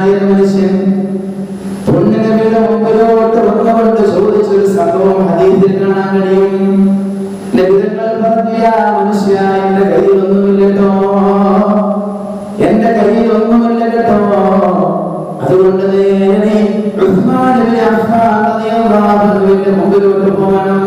മഹാനായ മനുഷ്യൻ പൊന്നുനബിയുടെ മുമ്പിലോട്ട് വന്നുകൊണ്ട് ചോദിച്ചൊരു സംഭവം ഹദീസിൽ കാണാൻ കഴിയും. നബി തങ്ങൾ പറഞ്ഞു, യാ മനുഷ്യ, എന്റെ കയ്യിലൊന്നുമില്ല കേട്ടോ, എന്റെ കയ്യിലൊന്നുമില്ല കേട്ടോ. അതുകൊണ്ട് നീ ഉസ്മാൻ ഇബ്നു അഫ്ഫാൻ റളിയല്ലാഹു അൻഹുവിന്റെ മുമ്പിലോട്ട് പോകണം.